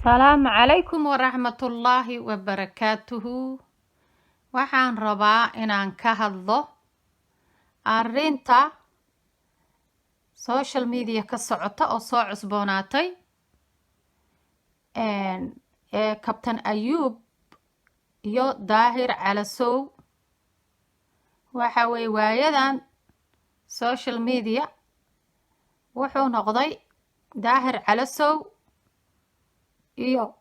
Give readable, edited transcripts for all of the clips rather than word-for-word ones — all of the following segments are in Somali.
السلام عليكم ورحمة الله وبركاته. waxaan rabaa inaan ka hadlo arrinta social media ka socota oo soo cusboonaatay ee Captain Ayub iyo Daahir Calasow. waxa way waayadan social media wuxuu noqday Daahir Calasow iyo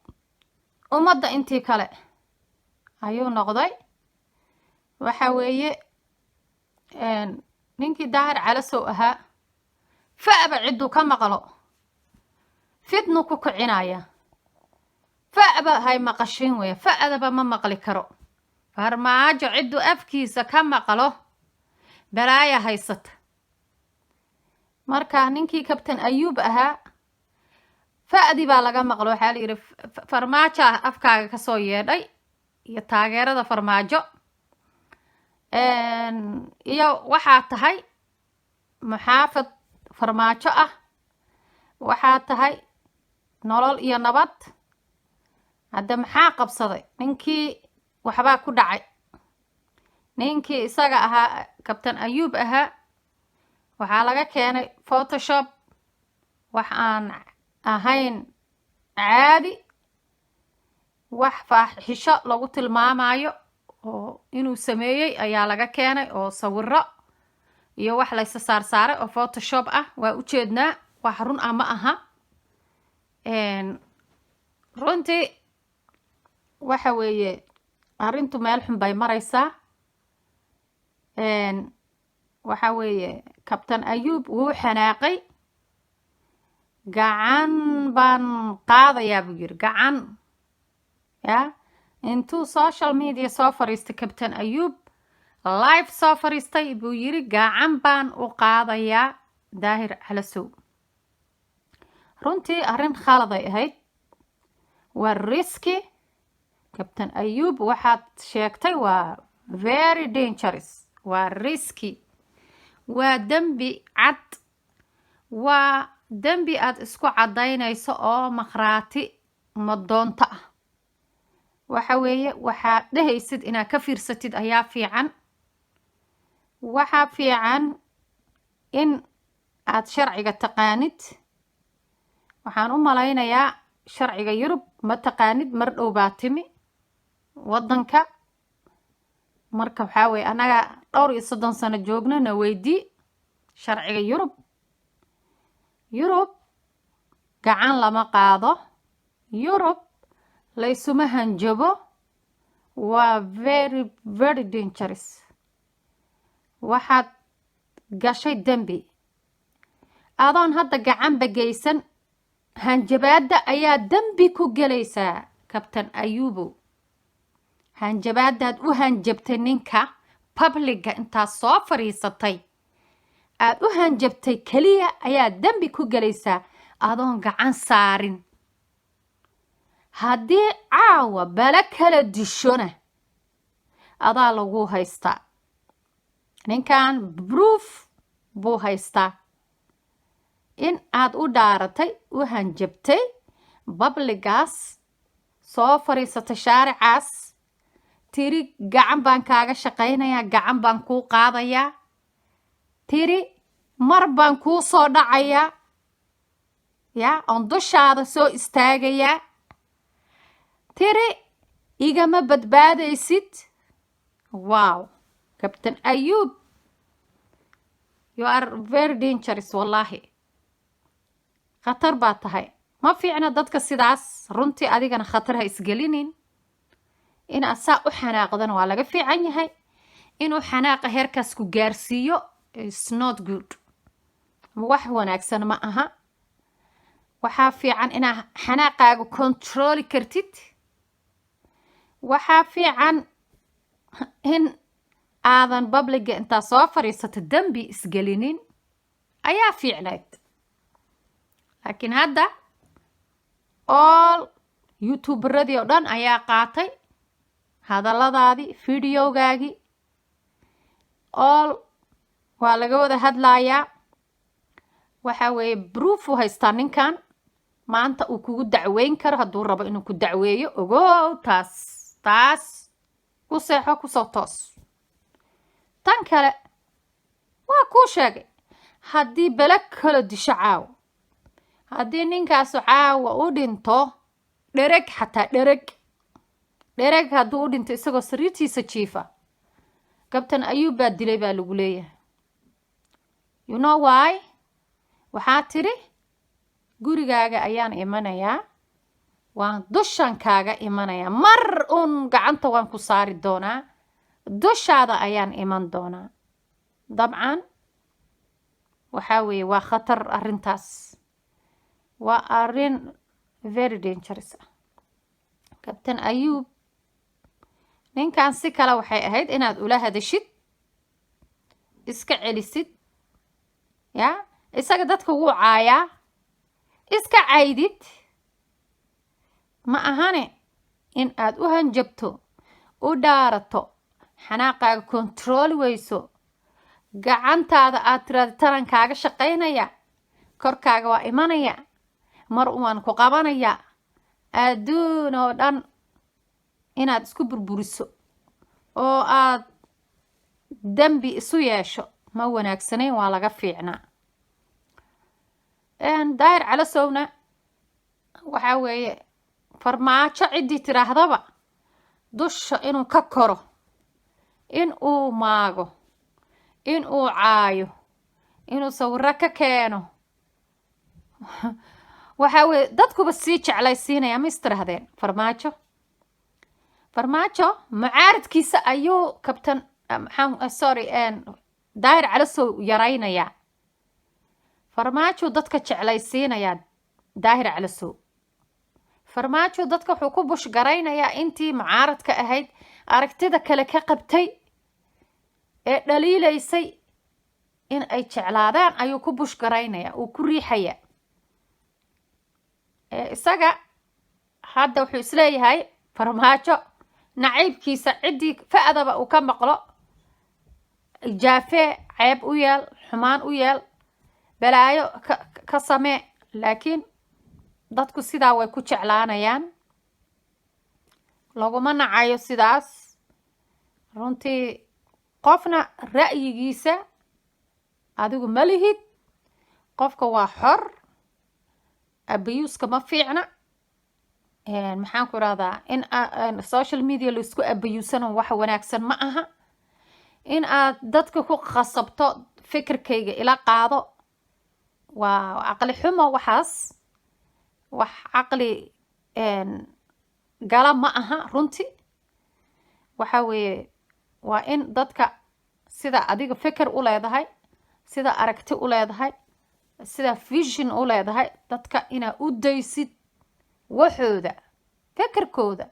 ummadda intii kale ayuu noqday. waxa weeye ninkii Daahir Calasow ahaa fa'ba ciduu ka maqlo fidnu ku kicinaya. fa'ba hay maqashin weeye, fa'daba ma maqli karo. farmaajo ciduu afkiisa ka maqlo balaaya haysata. marka ninkii Captain Ayub ahaa fa'di baa laga maqlo. waxaa la yidhi farmaajo afkaaga ka soo yeedhay iyo taageerada farmaajo iyo waxaa tahay muxaafid farmaajo ah, waxaa tahay nolol iyo nabad. hadda maxaa qabsaday? ninkii waxbaa ku dhacay. ninkii isaga ahaa Captain Ayub ahaa waxaa laga keenay Photoshop wax aan ahayn caadi, wax faaxisho lagu tilmaamayo oo inuu sameeyey ayaa laga keenay, oo sawiro iyo wax la isa saaray oo Photoshop ah. waa u jeednaa wax run ah ma aha. runtii waxa weeye arrintu meel xun bay maraysaa. waxa weeye Captain Ayub wuu xanaaqay. gacan baan qaadayaa buu yiri, gacan ya intuu social media soo fariistay Captain Ayub live soo fariistay buu yiri gacan baan u qaadayaa Daahir Calasow. runtii arrin khaladay ahayd, waa risky. Captain Ayub waxaad sheegtay waa very dangerous, waa risky, waa dembi cad, waa dembi aad isku cadaynayso oo makhraati madoonta ah. waxa weeye waxaad dhehaysid inaad ka fiirsatid ayaa fiican. waxaa fiican in aad sharciga taqaanid. waxaan u malaynayaa sharciga Yurub ma taqaanid, mar dhow baa timi waddanka. marka waxaa weeye annaga 30 sano joogna na weydii sharciga Yurub gacan lama qaado. Yurub laysuma hanjabo. waa very very dangerous. waxaad gashay dembi adoon hadda gacan bagaysan. hanjabaada ayaa dembi ku gelaysaa Captain Ayubo. hanjabaadaad u hanjabtay ninka publica intaad soo fariisatay aad u hanjabtay keliya ayaa dembi ku gelaysaa adoon gacan saarin. haddii caawa bala kala dishona adaa lagu haystaa. ninkan proof buu haystaa in aad u dhaaratay, u hanjabtay babligaas, soo fariisatay shaaricaas, tiri gacan baan kaaga shaqaynayaa, gacan baan kuu qaadayaa, tiri mar baan kuu soo dhacayaa, ya oon dushaada soo istaagayaa, tiri igama badbaadaysid. wow Captain Ayub, you are very dangerous. wallahi khatar baa tahay. ma fiicna dadka sidaas. runtii adigana khatar ha isgelinin. in asaa u xanaaqdana waa laga fiican yahay. inuu xanaaqa heerkaas ku gaarsiiyo is not good. wax wanaagsan ma aha. waxaa fiican inaa xanaaqaaga controli kartid. waxaa fiican in aadan publica intaa soo fariisato dembi isgelinin ayaa fiicnayd. laakiin hadda all youtuberadii oo dhan ayaa qaatay hadalladaadii, videogaagii, all waa laga wada hadlayaa. waxa weeye proof u haystaa ninkan maanta uu kugu dacweyn karo hadduu rabo inuu ku dacweeyo ogow taas ku seexo kusoo toos. tan kale waa kuu sheegay haddii bele kala disho caawa, haddii ninkaasu caawa u dhinto dhereg, xataa dhereg hadduu u dhinto isagoo sariirtiisa jiifa, gabtan Ayuub baa dilay baa lagu leeyahay. you know why? waxaa tiri gurigaaga ayaan imanayaa, waan dushan kaaga imanayaa, mar uun gacanta waan ku saari doonaa, dushaada ayaan iman doonaa. dabcan waxaa weeye waa khatar arrintaas, waa arrin very dangerous ah. Captain Ayuub ninkan si kale waxay ahayd inaad ula hadashid, iska celisid, ya isaga dadka wuu caayaa, iska caydid, ma ahane in aad u hanjabto, u dhaarato, xanaaqaaga kontrooli weyso, gacantaada aad tiraada taran kaaga shaqaynaya, korkaaga waa imanaya, mar waan ku qabanaya, adduun oo dhan inaad isku burburiso oo aad dambi isu yeesho ma wanaagsanayn, waa laga fiicnaa. daahir calasowna waxaa weeye farmaajo ciddii tiraahdaba dusha inuu ka koro, in uu maago, in uu caayo, inuu sawiro ka keeno waxaa weeye dadkuba sii jeclaysiinaya. ma istirahdeen farmaajo mucaaradkiisa ayuu kabtan daahir calasow yaraynayaa. farmaajo dadka jeclaysiinayaa daahir calasow. farmaajo dadka wuxuu ku bush garaynayaa intii mucaaradka ahayd, aragtida kale ka qabtay ee dhaliilaysay in ay jeclaadaan ayuu ku bush garaynaya, uu ku riixaya. isaga hadda wuxuu isleeyahay farmaajo naciibkiisa ciddii fa'daba uu ka maqlo, jaafee, ceeb u yeel, xumaan u yeel, balaayo ka samee, laakiin dadku sidaa way ku jeclaanayaan, laguma nacayo sidaas. runtii qofna ra'yigiisa adigu ma lihid, qofka waa xor, abiyuuska ma fiicna. maxaan ku irahdaa in social media laisku abiyuusano wax wanaagsan ma aha. in aad dadka ku khasabto fikirkayga ila qaado waa caqli xumo, waxaas wax caqli gala ma aha. runtii waxa weeye waa in dadka sida adiga fikir u leedahay, sida aragti u leedahay, sida vision u leedahay, dadka inaa u daysid waxooda, fikirkooda,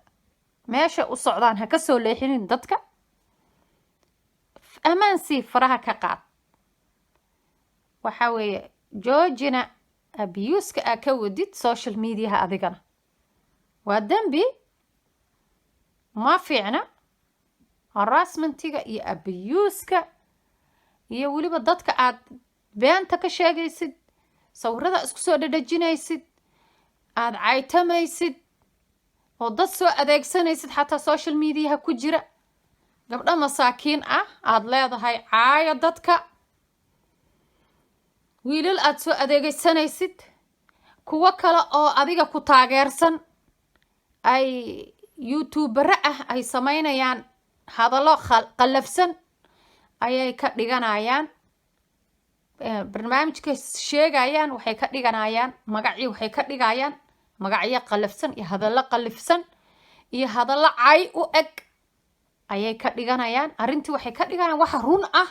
meesha u socdaan ha ka soo leexinin dadka. amaansii faraha ka qaad. waxa weeye joojina abiyuuska aa ka wadid social mediaha, adigana waa dembi, ma fiicna. harassmentiga iyo abiyuuska iyo weliba dadka aad beenta ka sheegaysid, sawirada isku soo dhadhajinaysid, aad caytamaysid, oo dad soo adeegsanaysid xataa social mediaha ku jira, gabdho masaakiin ah aad leedahay caayo dadka, wiilal aad soo adeegsanaysid, kuwo kale oo adiga ku taageersan ay youtubera ah ay samaynayaan hadallo qallafsan ayay ka dhiganayaan, barnaamijka sheegayaan, waxay ka dhiganayaan magacyo, waxay ka dhigayaan magacyo qallafsan iyo hadallo qallafsan iyo hadallo cay u eg ayay ka dhiganayaan. arrintii waxay ka dhiganayaan wax run ah.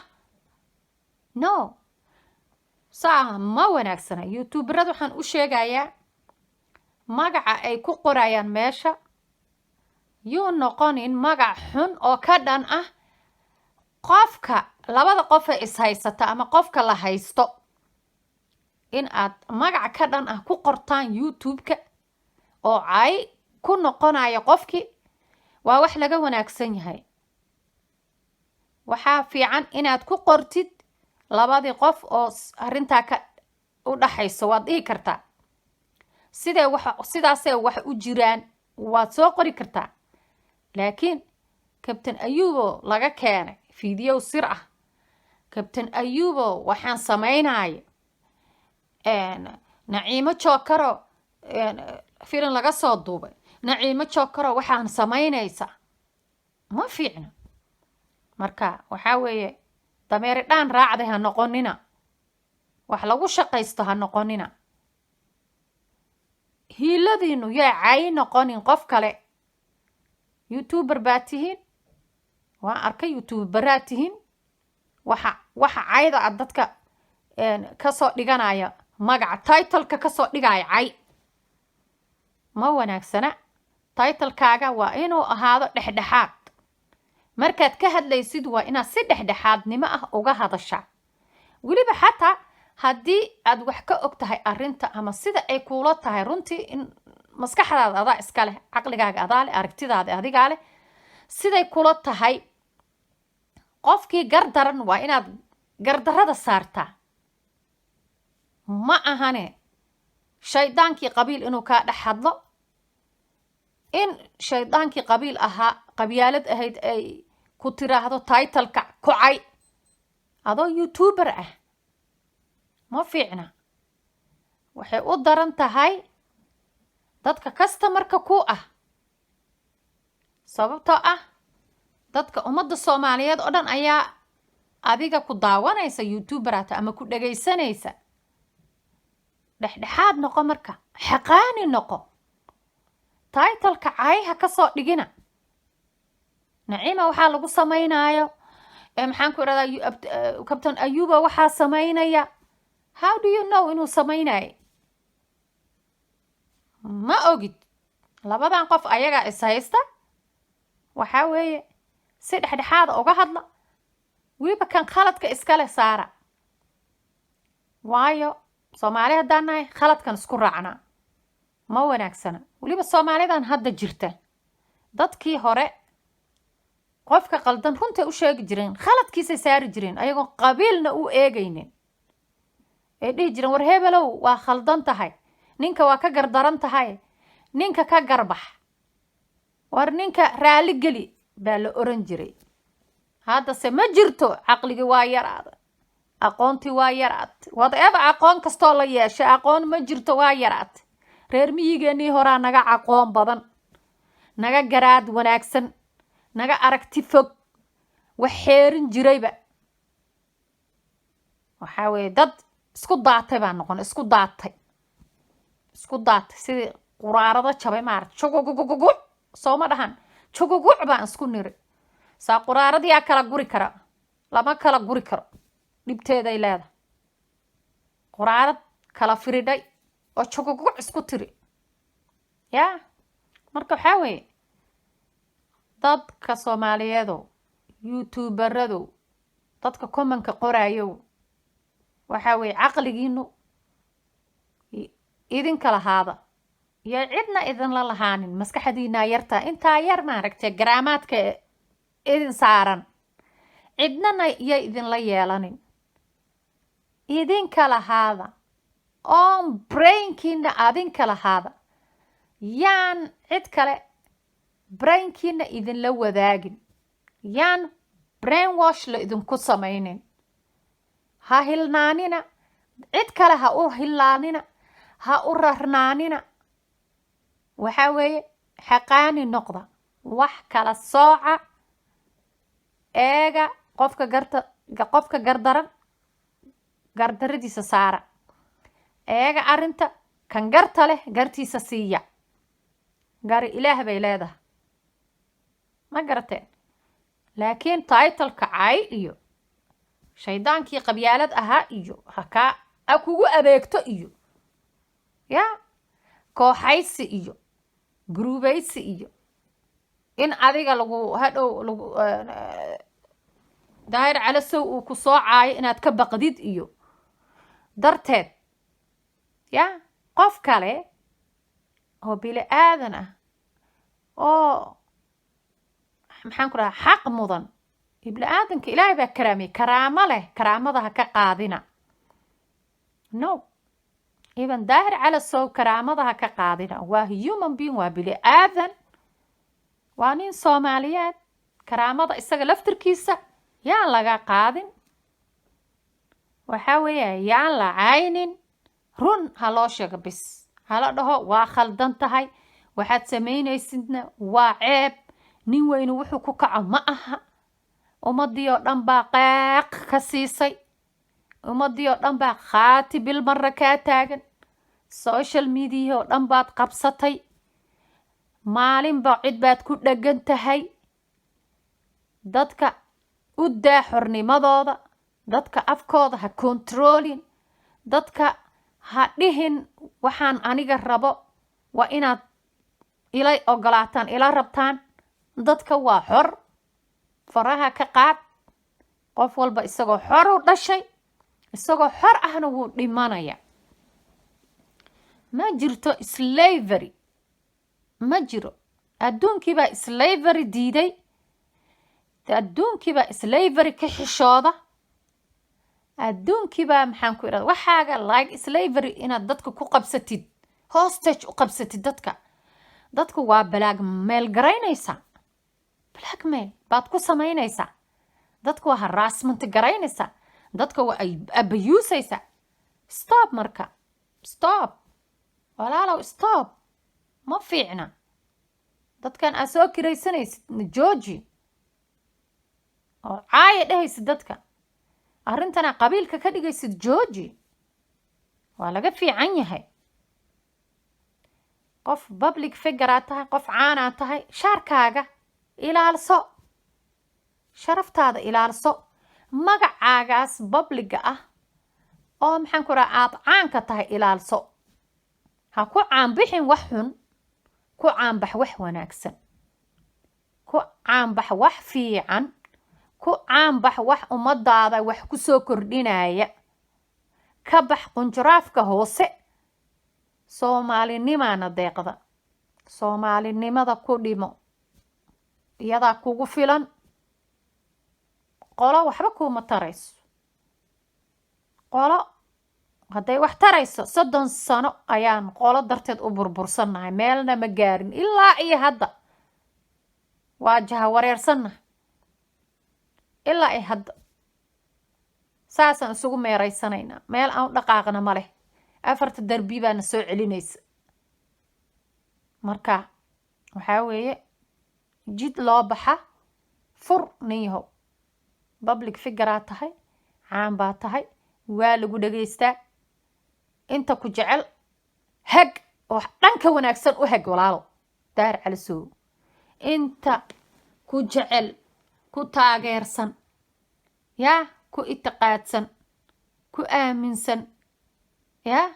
no, saa ma wanaagsana. youtuberada waxaan u sheegayaa magaca ay ku qorayaan meesha yuu noqonin magac xun oo ka dhan ah qofka, labada qof ee ishaysata ama qofka la haysto. in aad magac ka dhan ah ku qortaan youtube-ka oo cay ku noqonaya qofkii, waa wax laga wanaagsan yahay. waxaa fiican inaad ku qortid labadii qof oo arrintaa ka u dhaxayso, waad dhihi kartaa sidaasee wax u jiraan waad soo qori kartaa laakiin kabtan ayuubo laga keenay fiidiyow sir ah kabtan ayuubo waxaan samaynayo naciimo jookaro filim laga soo duubay naciimo jookaro waxaan samaynaysaa ma fiicna marka waxaa weeye dameeri dhaan raacday ha noqonina wax lagu shaqaysto ha noqonina hiiladiinu yaa cay noqonin qof kale youtuber baa tihiin waan arkay youtuberaa tihiin waxa cayda ad dadka kasoo dhiganaya magaca titleka kasoo dhigaya cay ma wanaagsana titlekaaga waa inuu ahaado dhexdhexaad markaad ka hadlaysid waa inaad si dhexdhexaadnimo ah uga hadashaa weliba xataa haddii aad wax ka og tahay arrinta ama sida ay kuula tahay runtii in maskaxdaada adaa iska leh caqligaaga adaa leh aragtidaada adigaa leh siday kula tahay qofkii gardaran waa inaad gardarrada saartaa ma ahane shaydaankii qabiil inuu kaa dhex hadlo in shaydaankii qabiil ahaa qabyaalad ahayd ay ku tiraahdo titleka kocay adoo youtuber ah ma fiicna waxay u daran tahay dadka customerka ku ah sababtoo ah dadka ummadda Soomaaliyeed oo dhan ayaa adiga ku daawanaysa youtuberata ama ku dhagaysanaysa dhexdhexaad noqo marka xaqaani noqo titleka cayha ka soo dhigina naciima waxaa lagu samaynayo maxaan ku iraahdaa kabtan ayuuba waxaa samaynaya how do you know inuu samaynayo ma ogid labadan qof ayaga is haysta waxaa weeye si dhexdhexaada uga hadla weliba kan khaladka iskale saara waayo Soomaali haddaan nahay khaladkan isku raacnaa ma wanaagsana weliba Soomaalidan hadda jirta dadkii hore qofka qaldan runta u sheegi jireen khaladkiisa saari jireen ayagoo qabiilna u eegaynin ee dhihi jireen war hebelow waa khaldan tahay ninka waa ka gardaran tahay ninka ka garbax war ninka raali geli baa la oran jiray hadda se ma jirto caqligi waa yaraada aqoonti waa yaraad whatever aqoon kastoo la yeeshay aqoon ma jirto waa yaraad reer miyigeennii horaa naga aqoon badan naga garaad wanaagsan naga aragti fog wax xeerin jirayba waxaa weeye dad isku daatay baa noqon isku daatay sidii quraarado jabay maaragta jugugugugugu sooma dhahan juguguc baan isku niri saa quraaradiyaa kala guri kara lama kala guri karo dhibteeday leedahay quraarad kala firidhay oo juguguc isku tiri yaa marka waxaa weeye dadka Soomaaliyeedow youtuberado dadka commentka qoraayo waxaa weeye caqligiinu idinka lahaada iyo cidna idin la lahaanin maskaxdiina yarta intaa yar maaragtay garaamaadka idin saaran cidnana iyo idin la yeelanin idinka lahaada on brainkiina adinka lahaada yaan cid kale brainkiina idin la wadaagin yaan brainwash la idinku samaynin ha hilnaanina cid kale ha u hilnaanina ha u rarnaanina waxaa weeye xaqaani noqda wax kala sooca eega qofka gardaran gardaradiisa saara eega arrinta kan garta leh gartiisa siiya gari ilaah bay leedahay ma garateen laakiin titleka cay iyo shaydaankii qabyaalad ahaa iyo ha kugu adeegto iyo yaa kooxaysi iyo gruubaysi iyo in adiga lagu hadhow lagu daahir calasow uu ku soo caayo inaad ka baqdid iyo darteed yaa qof kale oo bili aadan ah oo maxaan ku dhahaa xaq mudan ibni aadanka ilaahay baa karaamay karaamo leh karaamada ha ka qaadina no even daahir calasow karaamadaha ka qaadina waa human being waa bili aadan waa nin soomaaliyeed karaamada isaga laftirkiisa yaan laga qaadin waxaa weeya yaan la caynin run ha loo sheego bis hala dhaho waa khaldan tahay waxaad samaynaysidna waa ceeb nin weynu wuxuu ku kaco ma aha ummadii oo dhan baa qeeq ka siisay ummadii oo dhan baa khaati bil marra kaa taagan social media oo dhan baad qabsatay maalinba cid baad ku dhagan tahay dadka u daa xornimadooda dadka afkooda ha controlin dadka ha dhihin waxaan aniga rabo waa inaad ila ogolaataan ila rabtaan dadka waa xor faraha ka qaad qof walba isagoo xor u dhashay isagoo xor ahna wuu dhimanaya ma jirto slavery ma jiro adduunkiibaa slavery diiday adduunkiibaa slavery ka xishooda adduunkiibaa maxaan ku idhahda waxaaga like slavery inaad dadka ku qabsatid hostage u qabsatid dadka waa blackmail garaynaysaa blackmail baad ku samaynaysaa dadka waa harassment garaynaysaa dadka waa abusaysaa stop marka stop walaalow stop ma fiicna dadkan aad soo kiraysanaysid georgi oo caaya dhehaysid dadka arrintana qabiilka ka dhigaysid georgi waa laga fiican yahay qof public figure aad tahay qof caan aad tahay shaarkaaga ilaalso sharaftaada ilaalso magacaagaas publiga ah oo maxaan ku rahaa aad caanka tahay ilaalso ha ku caanbixin wax xun ku caanbax wax wanaagsan ku caanbax wax fiican ku caanbax wax ummadaada wax ku soo kordhinaya ka bax qunjuraafka hoose soomaalinimaana deeqda soomaalinimada ku dhimo iyadaa kugu filan qolo waxba kuuma tarayso qolo hadday wax tarayso 30 sano ayaan qolo darteed u burbursannahay meelna ma gaarin ilaa iyo hadda waa jaha wareersannahay ilaa iyo hadda saasaan isugu meeraysanaynaa meel aan u dhaqaaqna ma leh 4 darbi baana soo celinaysa marka waxaa weeye jid loo baxa fur nin yahow public figure aad tahay caan baa tahay waa lagu dhageystaa inta ku jecel hag oo dhanka wanaagsan u hag walaalo daar calasow inta ku jecel ku taageersan yaa ku itiqaadsan ku aaminsan yaa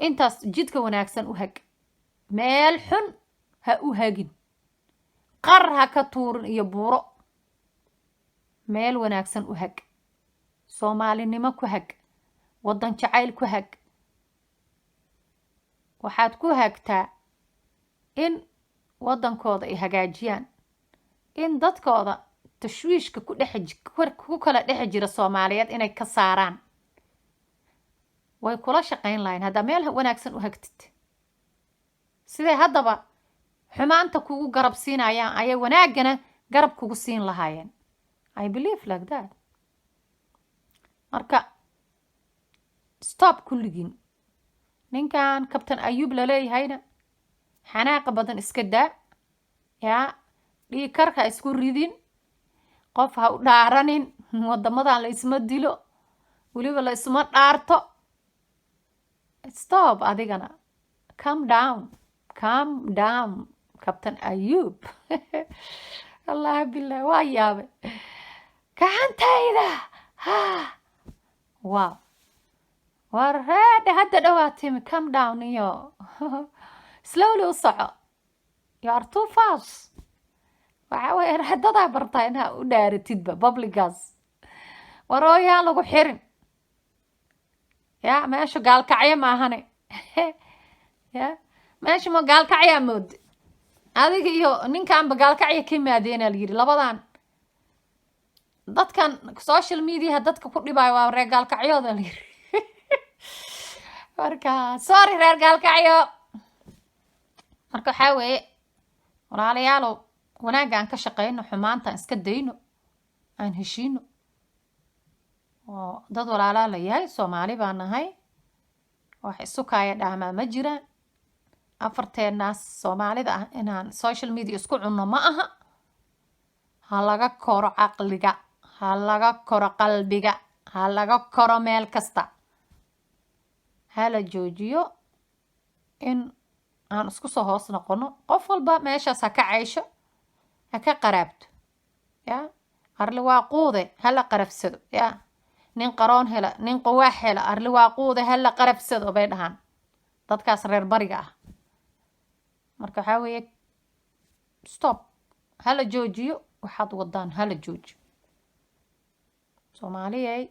intaas jidka wanaagsan u hag meel xun ha u hagin qar ha ka tuurin iyo buuro meel wanaagsan u hag soomaalinimo ku hag waddan jacayl ku hag waxaad ku hagtaa in waddankooda ay hagaajiyaan in dadkooda tashwiishka ku kala dhex jira soomaaliyeed inay ka saaraan way kula shaqayn lahayn haddaa meel wanaagsan u hagtid siday haddaba xumaanta kugu garab siinayaan ayay wanaagana garab kugu siin lahaayeen I believe like that marka stop kulligiin ninkan kabtan ayuub la leeyahayna xanaaqa badan iska daa yaa dhiig karka isku ridin qof ha u dhaaranin wadamadan la isma dilo weliba la isma dhaarto stop adigana calm down kabtan ayuub allah billah waa yaabe gacantayda wow war reede hadda dhawaatimi calm down iyo slowly u soco you are too fast waxaa weeye haddadaa bartaa inaa u dhaaratidba publicaas warooyaan lagu xirin ya meesha gaalkacyo maahane ya meesha ma gaalkacyaa moode adiga iyo ninkanba gaalkacya ka maadeena la yidhi labadan dadkan social media dadka ku dhibaayo waa reer gaalkacyooda la yidhi marka sorry reer gaalkacyo marka waxaa weeye walaalayaalow wanaagga aan ka shaqeyno xumaanta aan iska dayno aan heshiino oo dad walaalaa la yahay soomaali baan nahay wax isu kaaya dhaamaa ma jiraan afarteenaas soomaalida ah inaan social media isku cunno ma aha ha laga koro caqliga ha laga koro qalbiga ha laga koro meel kasta ha la joojiyo in aan isku soo hoos noqono qof walba meeshaas ha ka caysho ha ka qaraabto ya arli waa quude ha la qarafsado ya nin qaroon hela nin quwaax hela arli waa quude ha la qarafsado bay dhahaan dadkaas reer bariga ah marka waxaa weeye stop ha la joojiyo waxaad wadaan ha la joojiyo soomaaliyey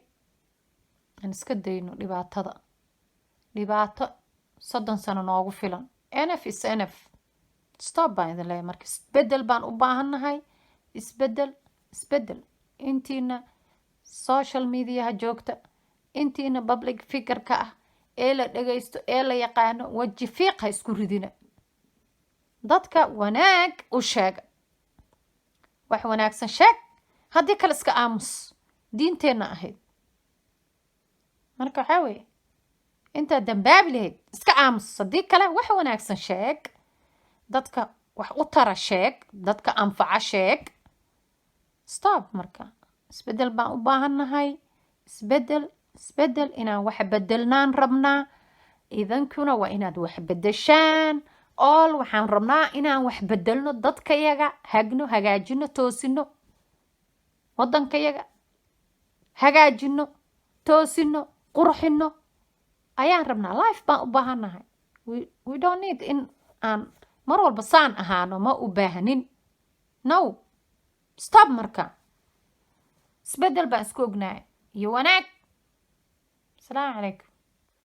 aan iska dayno dhibaato 30 sano noogu filan NF is NF stop baan idin leeyahay marka isbedel baan u baahannahay isbedel intiina social media ha joogta intiina public figure-ka ah ee la dhagaysto ee la yaqaano waji fiiq ha isku ridina dadka wanaag u sheega wax wanaagsan sheeg haddii kale iska aamus diinteenna ahayd marka waxaa weeye intaad dambaabi lahayd iska aamus haddii kale wax wanaagsan sheeg dadka wax u tara sheeg dadka anfaca sheeg stop marka isbedel baan u baahannahay isbedel inaan wax bedelnaan rabnaa idankuna waa inaad wax bedeshaan all waxaan rabnaa inaan wax bedelno dadkayaga hagno hagaajino toosino waddankayaga hagaajino toosino qurxino ayaan rabnaa life baan u baahannahay we don't need in aan mar walba saan ahaano ma u baahanin no stop marka isbedel baan isku ognahay iyo wanaag asalaamu calaykum